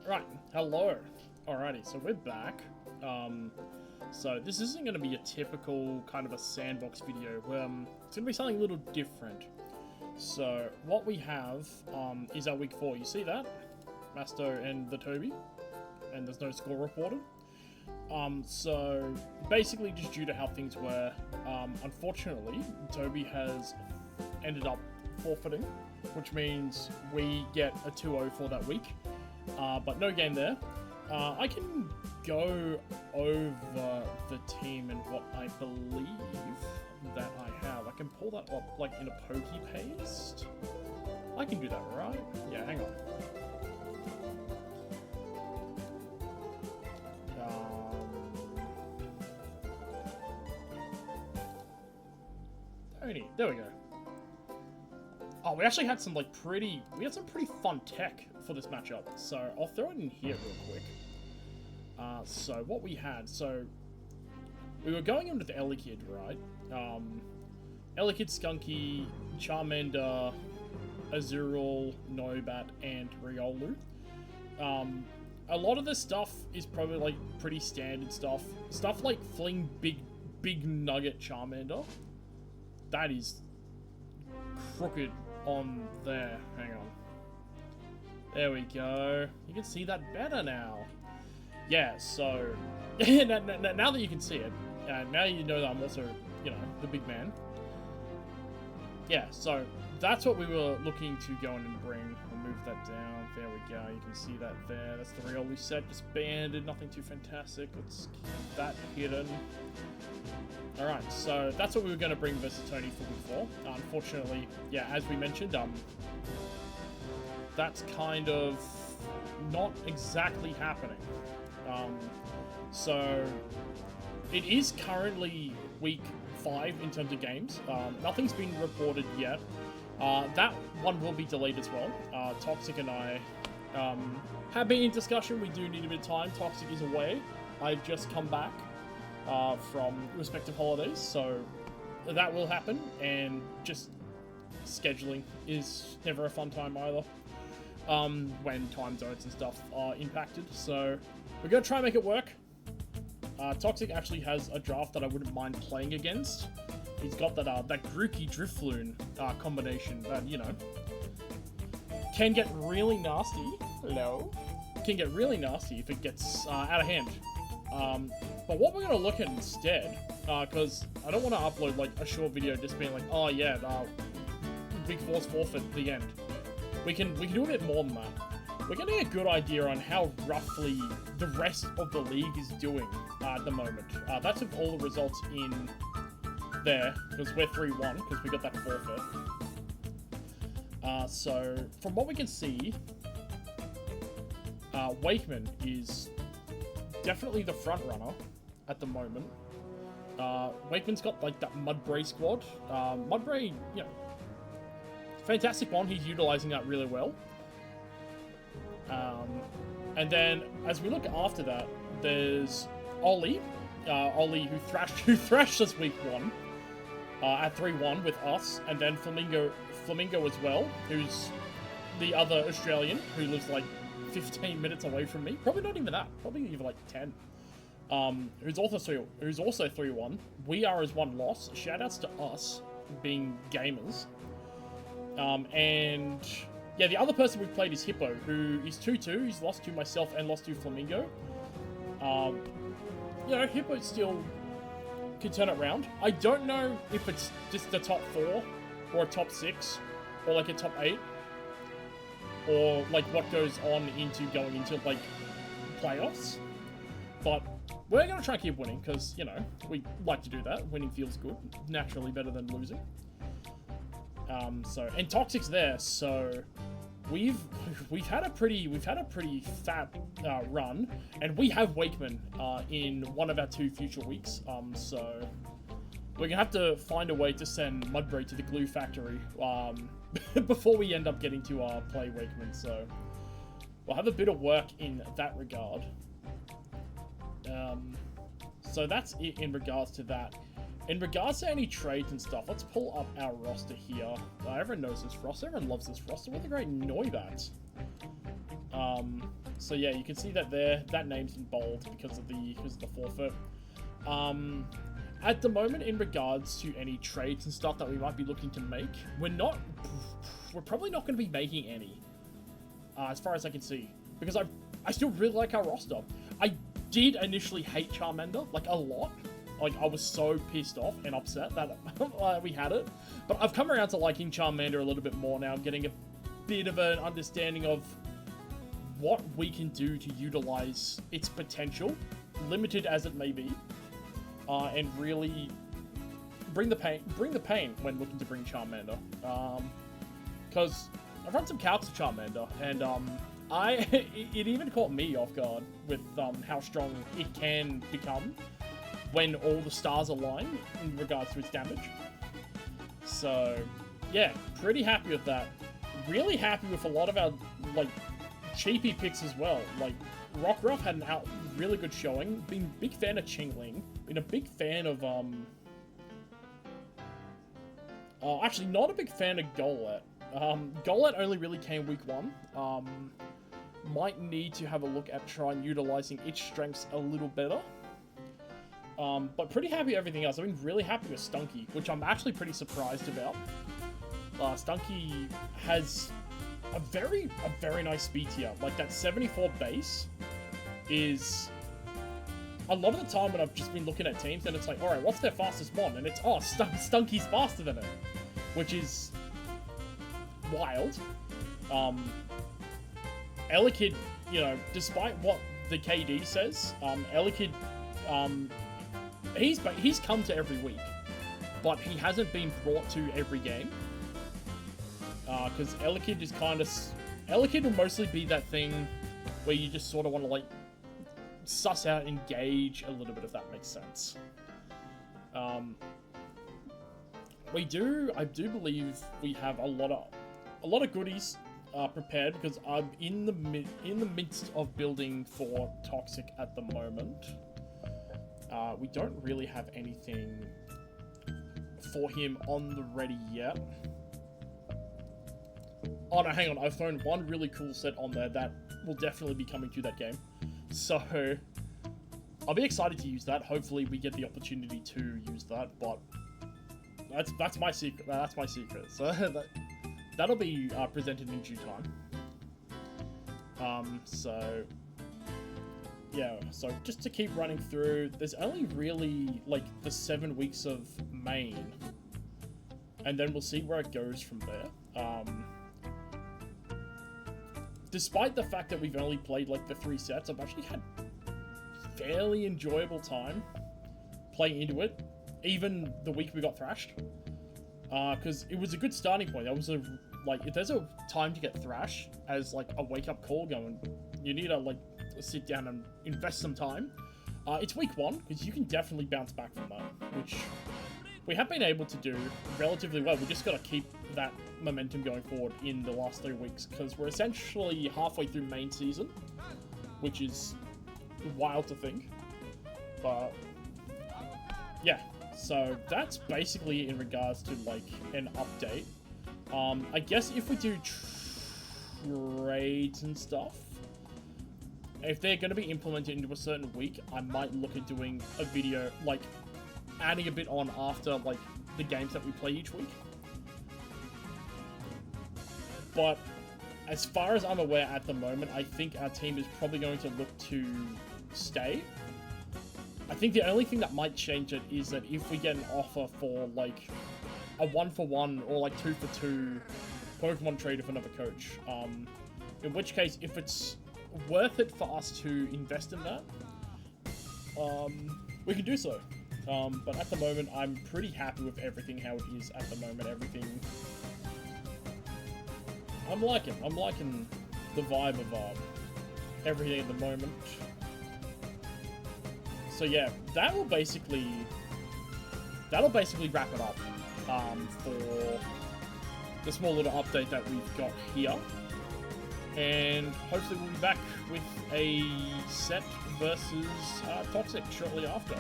Right, hello. Alrighty, so we're back. So this isn't going to be a typical kind of a sandbox video. It's going to be something a little different. So what we have is our week 4. You see that? Masto and the Toby. And there's no score reported. So basically just due to how things were, unfortunately, Toby has ended up forfeiting, which means we get a 2-0 for that week. But no game there. I can go over the team and what I believe that I have. I can pull that up like in a pokey paste. I can do that, right? Yeah, hang on. Tony, there we go. Oh, we actually had some pretty fun tech for this matchup, so I'll throw it in here real quick. So what we had, so we were going in with the Elekid, right? Elekid, Skunky, Charmander, Azurill, Noibat, and Riolu. A lot of this stuff is probably pretty standard stuff. Stuff like Fling Big Nugget Charmander. That is crooked on there. Hang on. There we go. You can see that better now. Yeah, so now that you can see it, now you know that I'm also, the big man. Yeah, so that's what we were looking to go in and bring. We'll move that down. There we go. You can see that there. That's the Riolu set. Just banded. Nothing too fantastic. Let's keep that hidden. Alright, so that's what we were going to bring versus Tony for week 4. Unfortunately, yeah, as we mentioned, that's kind of not exactly happening. So it is currently week 5 in terms of games. Nothing's been reported yet. That one will be delayed as well. Toxic and I have been in discussion. We do need a bit of time. Toxic is away. I've just come back from respective holidays, so that will happen, and just scheduling is never a fun time either when time zones and stuff are impacted, so we're going to try and make it work. Toxic actually has a draft that I wouldn't mind playing against. He's got that Grookey Drifloon combination that, can get really nasty. Hello? Can get really nasty if it gets out of hand. But what we're going to look at instead, because I don't want to upload a short video just being like, oh yeah, Big Force forfeit, the end. We can do a bit more than that. We're getting a good idea on how roughly the rest of the league is doing at the moment. That's with all the results in there, because we're 3-1, because we got that forfeit. So, from what we can see, Wakeman is definitely the front runner at the moment. Wakeman's got that Mudbray squad. Mudbray, fantastic one. He's utilizing that really well. And then as we look after that, there's Ollie. Ollie who thrashed us week 1 at 3-1 with us, and then Flamingo as well, who's the other Australian who lives 15 minutes away from me. Probably not even that. Probably even 10. Who's also 3-1. We are as 1 loss. Shoutouts to us being gamers. And yeah, the other person we've played is Hippo, who is 2-2. He's lost to myself and lost to Flamingo. Hippo still can turn it around. I don't know if it's just the top 4 or a top 6 or a top 8. Or what goes on into going into playoffs, but we're gonna try and keep winning because we like to do that. Winning feels good, naturally better than losing. And Toxic's there, so we've had a pretty fat run, and we have Wakeman in one of our 2 future weeks. So we're gonna have to find a way to send Mudbray to the glue factory before we end up getting to play Wakeman. So we'll have a bit of work in that regard. So that's it in regards to that. In regards to any trades and stuff, let's pull up our roster here. Everyone knows this roster. Everyone loves this roster. What a great Noibat. So yeah, you can see that there. That name's in bold because of the forfeit. At the moment, in regards to any trades and stuff that we might be looking to make, we're probably not going to be making any, as far as I can see, because I still really like our roster. I did initially hate Charmander, like, a lot. Like, I was so pissed off and upset that we had it. But I've come around to liking Charmander a little bit more now. I'm getting a bit of an understanding of what we can do to utilize its potential, limited as it may be, and really bring the pain when looking to bring Charmander. Because I've run some calcs of Charmander, and it even caught me off guard with how strong it can become when all the stars align in regards to its damage. So, yeah, pretty happy with that. Really happy with a lot of our, like, cheapy picks as well. Like, Rockruff had an really good showing. Been a big fan of Chingling. Been a big fan of, actually, not a big fan of Golett. Golett only really came week 1. Might need to have a look at trying utilizing its strengths a little better. But pretty happy with everything else. I've been really happy with Stunky, which I'm actually pretty surprised about. Stunky has a very nice speed tier. Like, that 74 base is... A lot of the time when I've just been looking at teams and it's like, alright, what's their fastest one? And it's, oh, Stunky's faster than it. Which is wild. Elekid, you know, despite what the KD says, Elekid, he's come to every week, but he hasn't been brought to every game. Because Elekid is kind of... Elekid will mostly be that thing where you just sort of want to, like, suss out, engage a little bit, if that makes sense. I do believe we have a lot of goodies prepared, because I'm in the midst of building for Toxic at the moment. We don't really have anything for him on the ready yet. Oh no, hang on, I've thrown one really cool set on there that will definitely be coming to that game. So, I'll be excited to use that. Hopefully we get the opportunity to use that, but that's my secret. That's my secret. So, that'll be presented in due time. So, yeah, so just to keep running through, there's only really, like, the 7 weeks of main, and then we'll see where it goes from there. Despite the fact that we've only played, like, the 3 sets, I've actually had fairly enjoyable time playing into it, even the week we got thrashed. Because it was a good starting point. That was if there's a time to get thrashed as, like, a wake-up call going, you need to, like, sit down and invest some time. It's week 1, because you can definitely bounce back from that, which we have been able to do relatively well. We just got to keep that momentum going forward in the last 3 weeks, because we're essentially halfway through main season, which is wild to think. But yeah, so that's basically in regards to, like, an update. I guess if we do trades and stuff, if they're going to be implemented into a certain week, I might look at doing a video, like, adding a bit on after, like, the games that we play each week. But as far as I'm aware at the moment, I think our team is probably going to look to stay. I think the only thing that might change it is that if we get an offer for, like, a 1-for-1 or, like, 2-for-2 Pokemon trade with another coach, in which case, if it's worth it for us to invest in that, we can do so. But at the moment, I'm pretty happy with everything how it is at the moment. Everything, I'm liking the vibe of everything at the moment. So yeah, that'll basically wrap it up for the small little update that we've got here. And hopefully we'll be back with a set versus Toxic shortly after.